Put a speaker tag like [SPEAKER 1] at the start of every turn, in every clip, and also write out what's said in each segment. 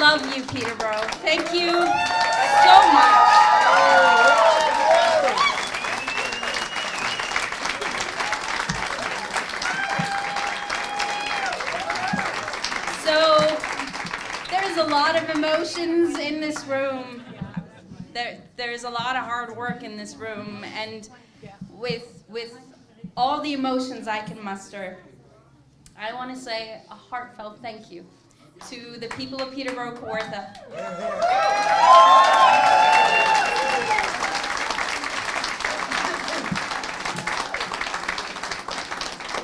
[SPEAKER 1] love you, Peterborough. Thank you so much. So, there's a lot of emotions in this room. There's a lot of hard work in this room, and with all the emotions I can muster, I want to say a heartfelt thank you to the people of Peterborough-Kawartha.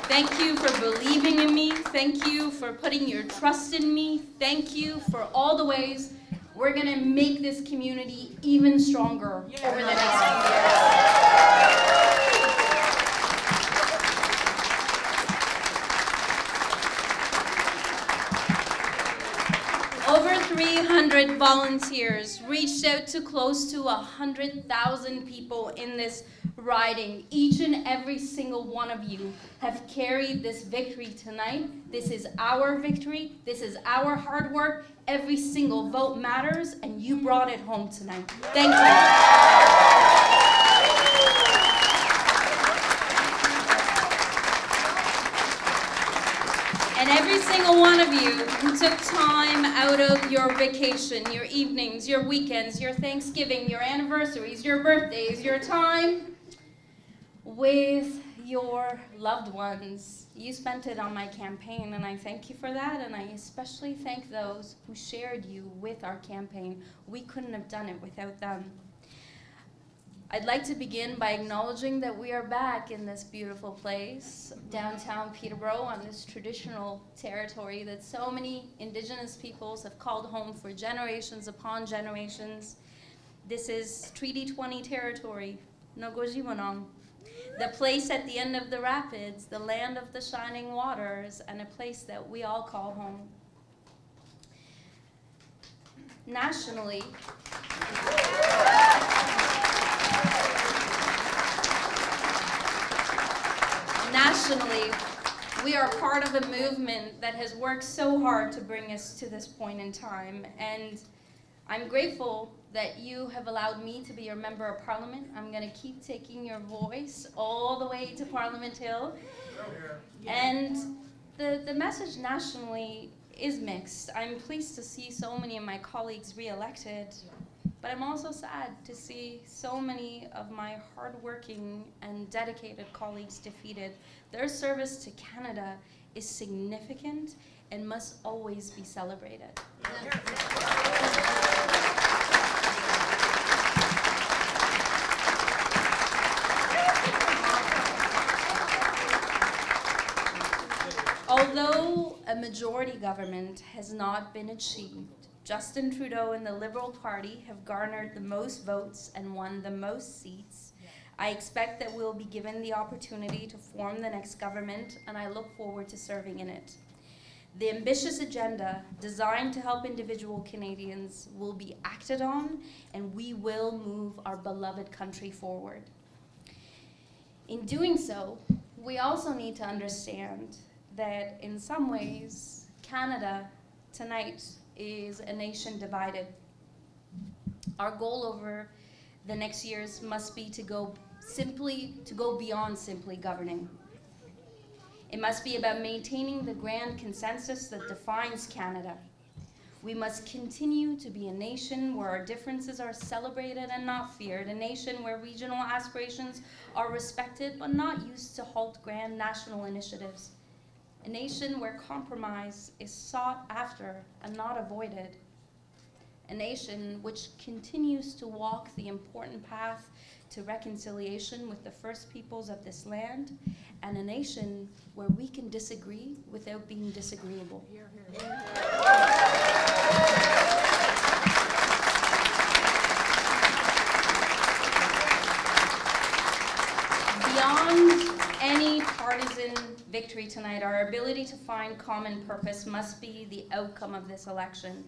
[SPEAKER 1] Thank you for believing in me. Thank you for putting your trust in me. Thank you for all the ways we're going to make this community even stronger over the next few years. Over 300 volunteers reached out to close to 100,000 people in this riding. Each and every single one of you have carried this victory tonight. This is our victory. This is our hard work. Every single vote matters, and you brought it home tonight. Thank you. And every single one of you who took time out of your vacation, your evenings, your weekends, your Thanksgiving, your anniversaries, your birthdays, your time with your loved ones. You spent it on my campaign, and I thank you for that, and I especially thank those who shared you with our campaign. We couldn't have done it without them. I'd like to begin by acknowledging that we are back in this beautiful place, downtown Peterborough, on this traditional territory that so many Indigenous peoples have called home for generations upon generations. This is Treaty 20 territory, Nogojiwanong, the place at the end of the rapids, the land of the shining waters, and a place that we all call home. Nationally, we are part of a movement that has worked so hard to bring us to this point in time, and I'm grateful that you have allowed me to be your member of parliament. I'm going to keep taking your voice all the way to Parliament Hill. And the message nationally is mixed. I'm pleased to see so many of my colleagues re-elected, but I'm also sad to see so many of my hardworking and dedicated colleagues defeated. Their service to Canada is significant and must always be celebrated. Although a majority government has not been achieved, Justin Trudeau and the Liberal Party have garnered the most votes and won the most seats. I expect that we'll be given the opportunity to form the next government, and I look forward to serving in it. The ambitious agenda designed to help individual Canadians will be acted on, and we will move our beloved country forward. In doing so, we also need to understand that in some ways, Canada tonight is a nation divided. Our goal over the next years must be to go beyond simply governing. It must be about maintaining the grand consensus that defines Canada. We must continue to be a nation where our differences are celebrated and not feared, a nation where regional aspirations are respected but not used to halt grand national initiatives, a nation where compromise is sought after and not avoided, a nation which continues to walk the important path to reconciliation with the First Peoples of this land, and a nation where we can disagree without being disagreeable. Beyond any partisan victory tonight, our ability to find common purpose must be the outcome of this election.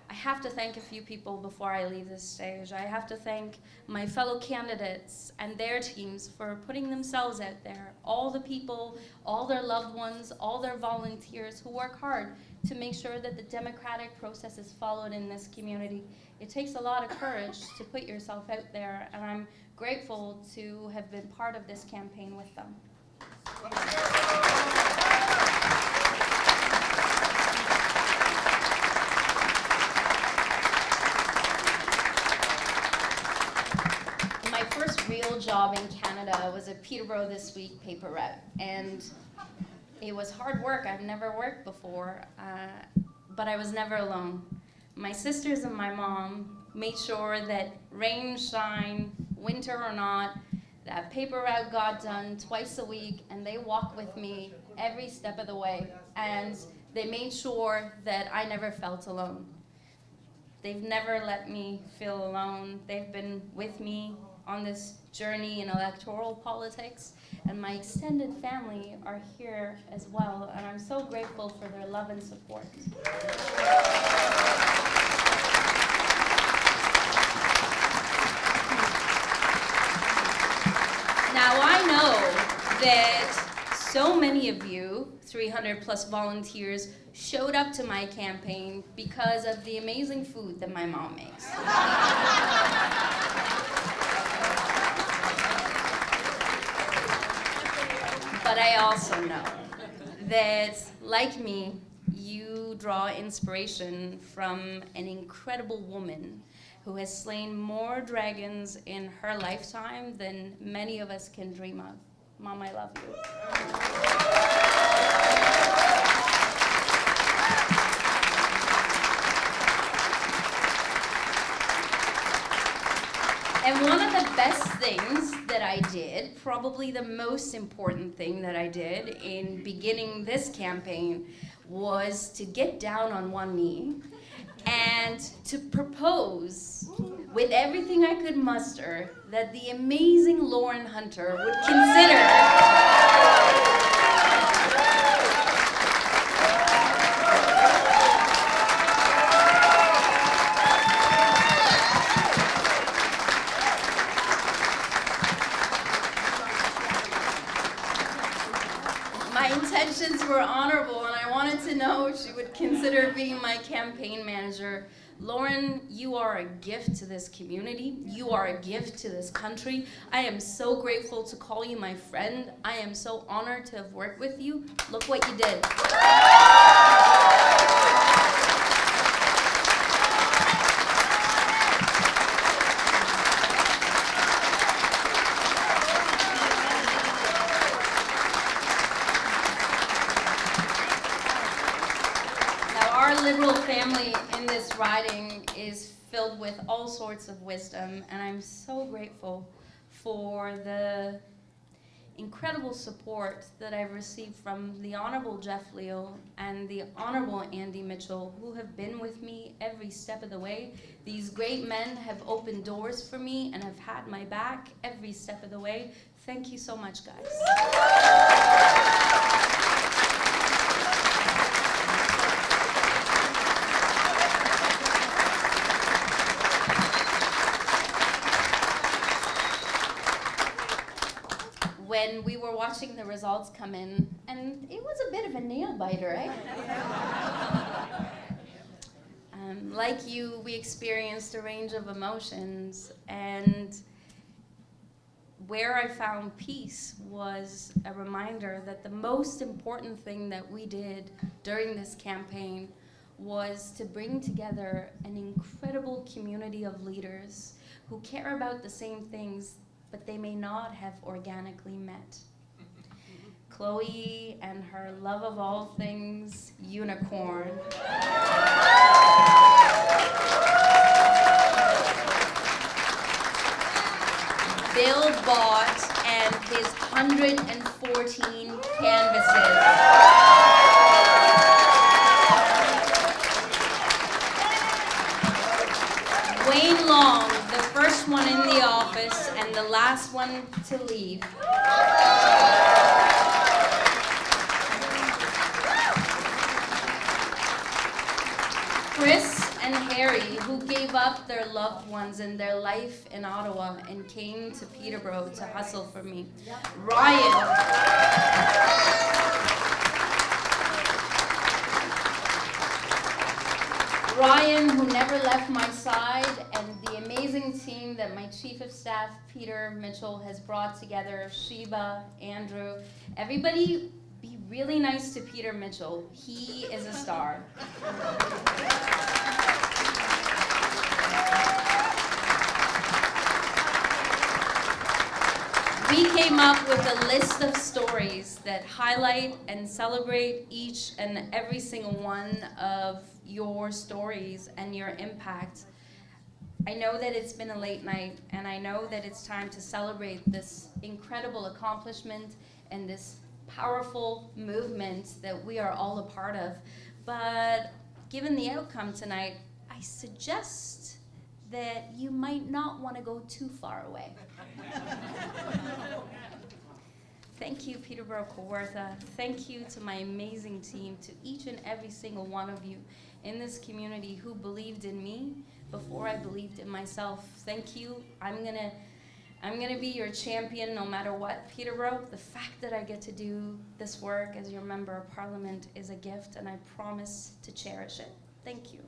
[SPEAKER 1] I have to thank a few people before I leave this stage. I have to thank my fellow candidates and their teams for putting themselves out there. All the people, all their loved ones, all their volunteers who work hard to make sure that the democratic process is followed in this community. It takes a lot of courage to put yourself out there, and I'm grateful to have been part of this campaign with them. My first real job in Canada was at Peterborough This Week paper route, and it was hard work. I've never worked before, but I was never alone. My sisters and my mom made sure that rain, shine, winter or not, that paper route got done twice a week, and they walked with me every step of the way, and they made sure that I never felt alone. They've never let me feel alone. They've been with me on this journey in electoral politics, and my extended family are here as well, and I'm so grateful for their love and support. Now I know that so many of you, 300 plus volunteers, showed up to my campaign because of the amazing food that my mom makes. But I also know that, like me, you draw inspiration from an incredible woman who has slain more dragons in her lifetime than many of us can dream of. Mom, I love you. And one of the best things that I did, probably the most important thing that I did in beginning this campaign, was to get down on one knee and to propose with everything I could muster that the amazing Lauren Hunter would consider my intentions were honorable, and I wanted to know if she would consider being my campaign manager. Lauren, you are a gift to this community. You are a gift to this country. I am so grateful to call you my friend. I am so honored to have worked with you. Look what you did. Liberal family in this riding is filled with all sorts of wisdom, and I'm so grateful for the incredible support that I've received from the Honorable Jeff Leo and the Honorable Andy Mitchell, who have been with me every step of the way. These great men have opened doors for me and have had my back every step of the way. Thank you so much, guys. When we were watching the results come in, and it was a bit of a nail biter, right? Like you, we experienced a range of emotions, and where I found peace was a reminder that the most important thing that we did during this campaign was to bring together an incredible community of leaders who care about the same things, but they may not have organically met. Chloe and her love of all things unicorn. Bill Bott and his 114 canvases. Wayne Long, the first one in the office and the last one to leave. Chris and Harry, who gave up their loved ones and their life in Ottawa and came to Peterborough to hustle for me. Ryan. Ryan, who never left my side, and the amazing team that my Chief of Staff, Peter Mitchell, has brought together, Sheba, Andrew. Everybody be really nice to Peter Mitchell. He is a star. We came up with a list of stories that highlight and celebrate each and every single one of your stories and your impact. I know that it's been a late night, and I know that it's time to celebrate this incredible accomplishment and this powerful movement that we are all a part of. But given the outcome tonight, I suggest that you might not want to go too far away. Thank you, Peterborough-Kawartha. Thank you to my amazing team, to each and every single one of you in this community who believed in me before I believed in myself. Thank you. I'm gonna be your champion no matter what, Peterborough. The fact that I get to do this work as your member of parliament is a gift, and I promise to cherish it. Thank you.